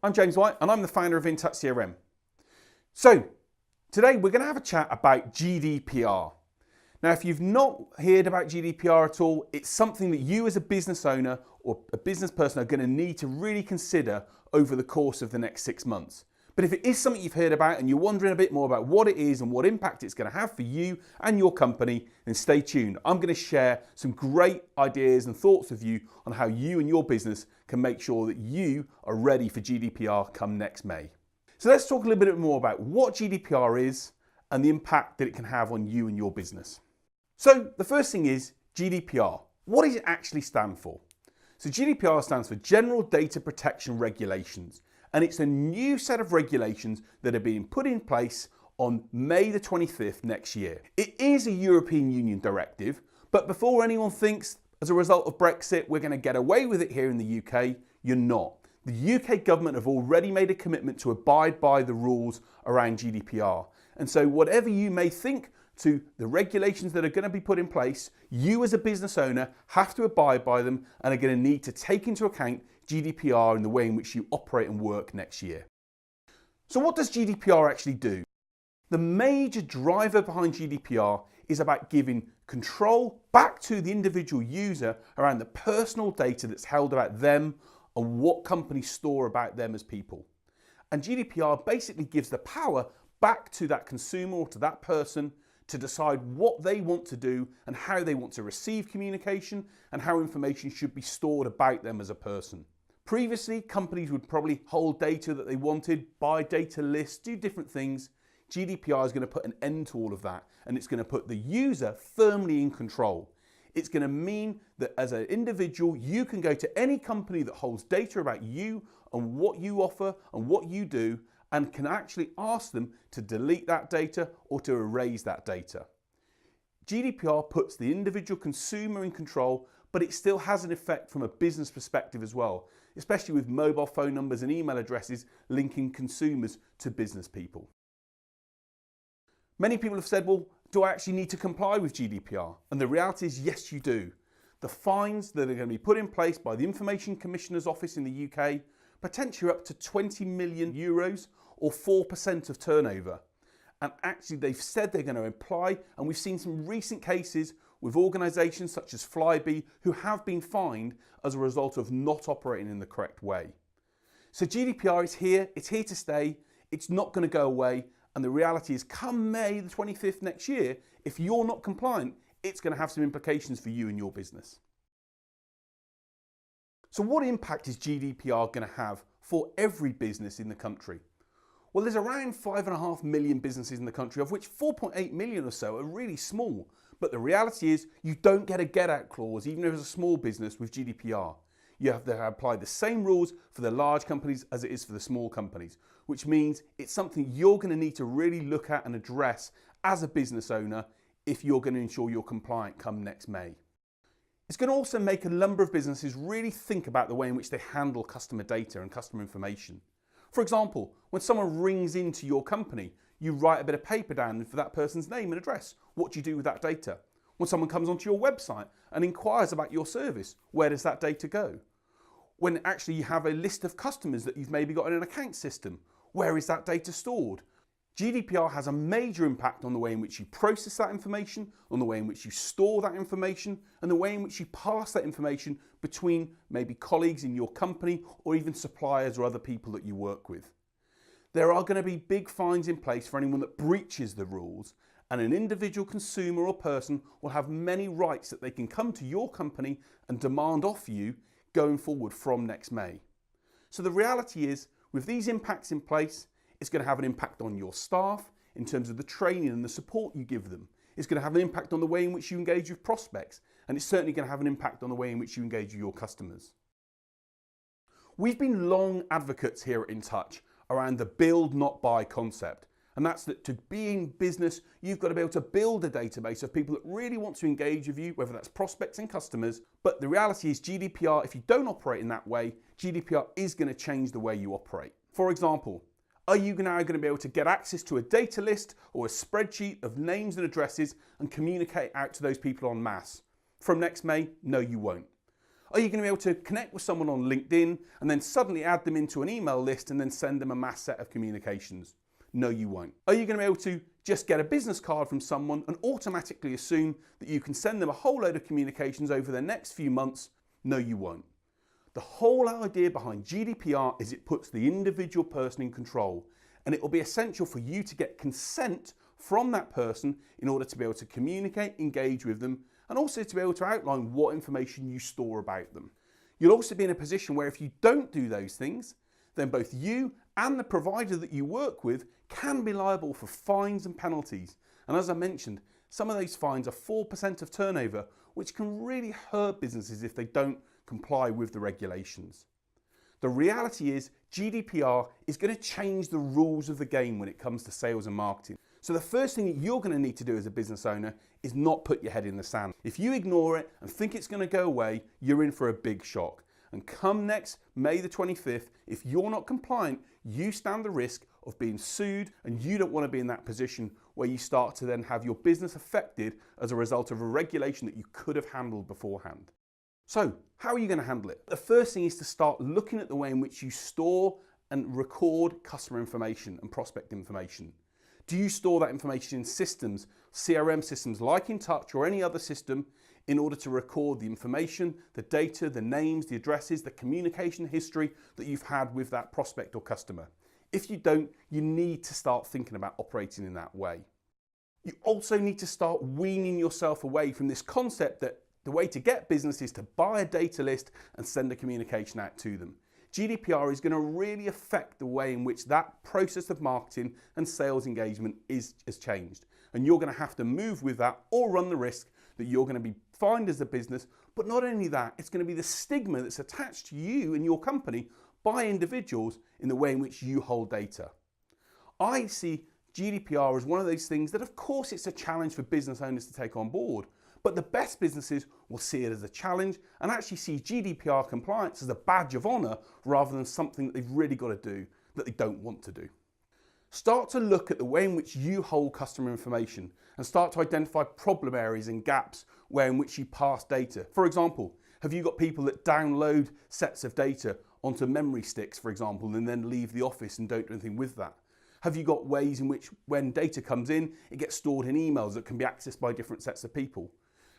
I'm James White and I'm the founder of ITCRM. So today we're going to have a chat about GDPR. Now if you've not heard about GDPR at all, it's something that you as a business owner or a business person are going to need to really consider over the course of the next 6 months. But if it is something you've heard about and you're wondering a bit more about what it is and what impact it's going to have for you and your company, then stay tuned. I'm going to share some great ideas and thoughts with you on how you and your business can make sure that you are ready for GDPR come next May. So let's talk a little bit more about what GDPR is and the impact that it can have on you and your business. So the first thing is GDPR. What does it actually stand for? So GDPR stands for General Data Protection Regulations. And it's a new set of regulations that are being put in place on May the 25th next year. It is a European Union directive, but before anyone thinks as a result of Brexit we're going to get away with it here in the UK, you're not. The UK government have already made a commitment to abide by the rules around GDPR. And so whatever you may think to the regulations that are going to be put in place, you as a business owner have to abide by them and are going to need to take into account GDPR in the way in which you operate and work next year. So what does GDPR actually do? The major driver behind GDPR is about giving control back to the individual user around the personal data that's held about them and what companies store about them as people. And GDPR basically gives the power back to that consumer or to that person to decide what they want to do and how they want to receive communication and how information should be stored about them as a person. Previously, companies would probably hold data that they wanted, buy data lists, do different things. GDPR is going to put an end to all of that, and it's going to put the user firmly in control. It's going to mean that as an individual, you can go to any company that holds data about you and what you offer and what you do, and can actually ask them to delete that data or to erase that data. GDPR puts the individual consumer in control, but it still has an effect from a business perspective as well, especially with mobile phone numbers and email addresses linking consumers to business people. Many people have said, well, do I actually need to comply with GDPR? And the reality is, yes, you do. The fines that are going to be put in place by the Information Commissioner's Office in the UK, potentially up to 20 million euros or 4% of turnover. And actually they've said they're going to apply, and we've seen some recent cases with organisations such as Flybe who have been fined as a result of not operating in the correct way. So GDPR is here, it's here to stay, it's not going to go away, and the reality is come May the 25th next year, if you're not compliant, it's going to have some implications for you and your business. So what impact is GDPR going to have for every business in the country? Well, there's around 5.5 million businesses in the country, of which 4.8 million or so are really small. But the reality is you don't get a get-out clause, even if it's a small business, with GDPR. You have to apply the same rules for the large companies as it is for the small companies, which means it's something you're going to need to really look at and address as a business owner if you're going to ensure you're compliant come next May. It's going to also make a number of businesses really think about the way in which they handle customer data and customer information. For example, when someone rings into your company, you write a bit of paper down for that person's name and address. What do you do with that data? When someone comes onto your website and inquires about your service, where does that data go? When actually you have a list of customers that you've maybe got in an account system, where is that data stored? GDPR has a major impact on the way in which you process that information, on the way in which you store that information, and the way in which you pass that information between maybe colleagues in your company or even suppliers or other people that you work with. There are going to be big fines in place for anyone that breaches the rules, and an individual consumer or person will have many rights that they can come to your company and demand off you going forward from next May. So the reality is, with these impacts in place, it's going to have an impact on your staff in terms of the training and the support you give them. It's going to have an impact on the way in which you engage with prospects, and it's certainly going to have an impact on the way in which you engage with your customers. We've been long advocates here at InTouch around the build not buy concept, and that's that to be in business you've got to be able to build a database of people that really want to engage with you, whether that's prospects and customers. But the reality is GDPR, if you don't operate in that way, GDPR is going to change the way you operate. For example, are you now going to be able to get access to a data list or a spreadsheet of names and addresses and communicate out to those people en masse? From next May, no, you won't. Are you going to be able to connect with someone on LinkedIn and then suddenly add them into an email list and then send them a mass set of communications? No, you won't. Are you going to be able to just get a business card from someone and automatically assume that you can send them a whole load of communications over the next few months? No, you won't. The whole idea behind GDPR is it puts the individual person in control, and it will be essential for you to get consent from that person in order to be able to communicate, engage with them, and also to be able to outline what information you store about them. You'll also be in a position where if you don't do those things, then both you and the provider that you work with can be liable for fines and penalties. And as I mentioned, some of those fines are 4% of turnover, which can really hurt businesses if they don't comply with the regulations. The reality is GDPR is going to change the rules of the game when it comes to sales and marketing. So the first thing that you're going to need to do as a business owner is not put your head in the sand. If you ignore it and think it's going to go away, you're in for a big shock. And come next May the 25th, if you're not compliant, you stand the risk of being sued, and you don't want to be in that position where you start to then have your business affected as a result of a regulation that you could have handled beforehand. So how are you going to handle it? The first thing is to start looking at the way in which you store and record customer information and prospect information. Do you store that information in systems, CRM systems like InTouch or any other system, in order to record the information, the data, the names, the addresses, the communication history that you've had with that prospect or customer? If you don't, you need to start thinking about operating in that way. You also need to start weaning yourself away from this concept that the way to get business is to buy a data list and send a communication out to them. GDPR is going to really affect the way in which that process of marketing and sales engagement has changed. And you're going to have to move with that or run the risk that you're going to be fined as a business. But not only that, it's going to be the stigma that's attached to you and your company by individuals in the way in which you hold data. I see GDPR as one of those things that, of course, it's a challenge for business owners to take on board. But the best businesses will see it as a challenge and actually see GDPR compliance as a badge of honour rather than something that they've really got to do that they don't want to do. Start to look at the way in which you hold customer information and start to identify problem areas and gaps where in which you pass data. For example, have you got people that download sets of data onto memory sticks, for example, and then leave the office and don't do anything with that? Have you got ways in which when data comes in, it gets stored in emails that can be accessed by different sets of people?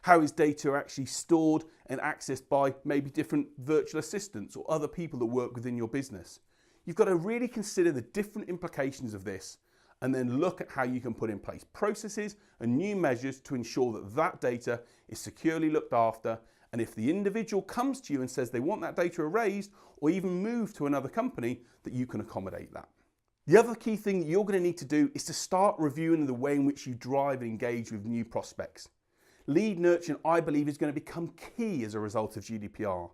How is data actually stored and accessed by maybe different virtual assistants or other people that work within your business? You've got to really consider the different implications of this and then look at how you can put in place processes and new measures to ensure that that data is securely looked after. And if the individual comes to you and says they want that data erased or even moved to another company, that you can accommodate that. The other key thing that you're going to need to do is to start reviewing the way in which you drive and engage with new prospects. Lead nurturing, I believe, is going to become key as a result of GDPR.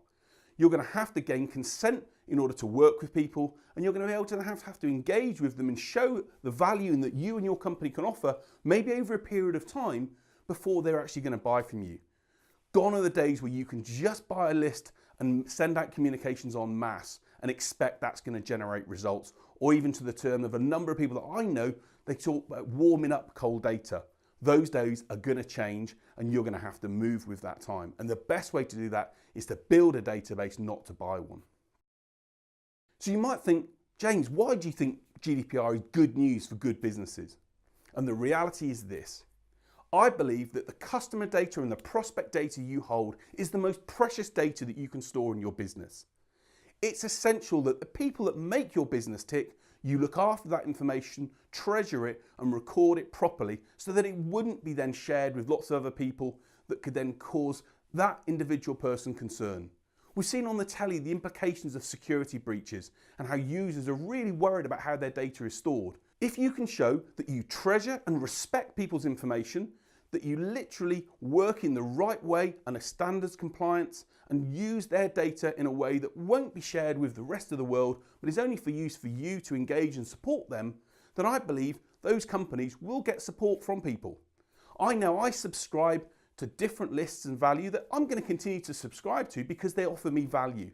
You're going to have to gain consent in order to work with people, and you're going to be able to have to engage with them and show the value that you and your company can offer, maybe over a period of time, before they're actually going to buy from you. Gone are the days where you can just buy a list and send out communications en masse and expect that's going to generate results, or even to the term of a number of people that I know, they talk about warming up cold data. Those days are going to change and you're going to have to move with that time. And the best way to do that is to build a database, not to buy one. So you might think, James, why do you think GDPR is good news for good businesses? And the reality is this. I believe that the customer data and the prospect data you hold is the most precious data that you can store in your business. It's essential that the people that make your business tick, you look after that information, treasure it and record it properly so that it wouldn't be then shared with lots of other people that could then cause that individual person concern. We've seen on the telly the implications of security breaches and how users are really worried about how their data is stored. If you can show that you treasure and respect people's information, that you literally work in the right way and a standards compliance and use their data in a way that won't be shared with the rest of the world, but is only for use for you to engage and support them, then I believe those companies will get support from people. I know I subscribe to different lists and value that I'm going to continue to subscribe to because they offer me value.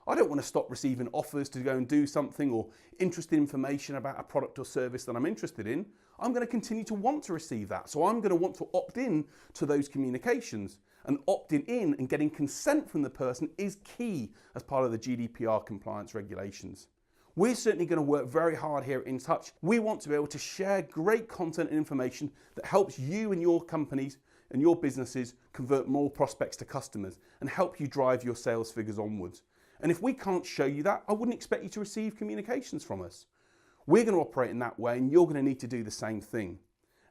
I don't want to stop receiving offers to go and do something or interesting information about a product or service that I'm interested in. I'm going to continue to want to receive that. So I'm going to want to opt in to those communications. And opting in and getting consent from the person is key as part of the GDPR compliance regulations. We're certainly going to work very hard here at InTouch. We want to be able to share great content and information that helps you and your companies and your businesses convert more prospects to customers and help you drive your sales figures onwards. And if we can't show you that, I wouldn't expect you to receive communications from us. We're going to operate in that way, and you're going to need to do the same thing.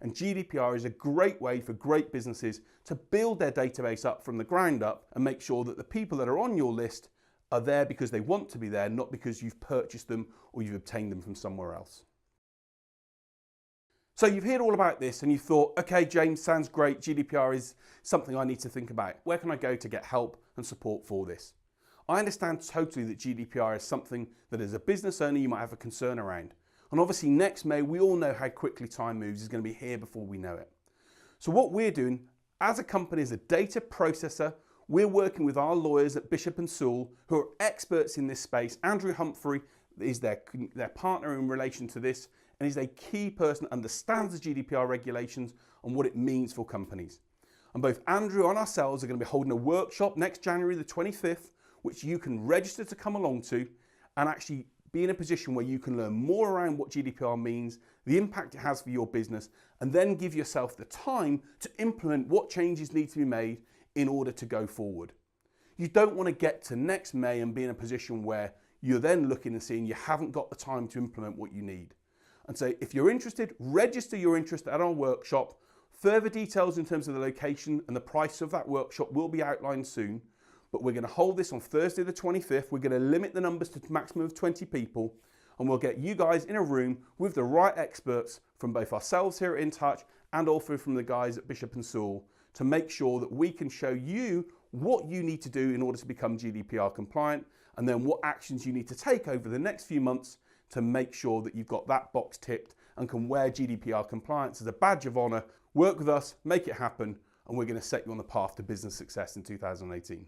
And GDPR is a great way for great businesses to build their database up from the ground up and make sure that the people that are on your list are there because they want to be there, not because you've purchased them or you've obtained them from somewhere else. So you've heard all about this and you thought, okay, James, sounds great. GDPR is something I need to think about. Where can I go to get help and support for this? I understand totally that GDPR is something that as a business owner, you might have a concern around. And obviously next May, we all know how quickly time moves, is going to be here before we know it. So what we're doing as a company, as a data processor, we're working with our lawyers at Bishop & Sewell, who are experts in this space. Andrew Humphrey is their partner in relation to this, and is a key person that understands the GDPR regulations and what it means for companies. And both Andrew and ourselves are going to be holding a workshop next January the 25th, which you can register to come along to and actually be in a position where you can learn more around what GDPR means, the impact it has for your business, and then give yourself the time to implement what changes need to be made in order to go forward. You don't want to get to next May and be in a position where you're then looking and seeing you haven't got the time to implement what you need. And so if you're interested, register your interest at our workshop. Further details in terms of the location and the price of that workshop will be outlined soon. But we're going to hold this on Thursday the 25th. We're going to limit the numbers to a maximum of 20 people, and we'll get you guys in a room with the right experts from both ourselves here at InTouch and also from the guys at Bishop & Sewell to make sure that we can show you what you need to do in order to become GDPR compliant, and then what actions you need to take over the next few months to make sure that you've got that box ticked and can wear GDPR compliance as a badge of honor. Work with us, make it happen, and we're going to set you on the path to business success in 2018.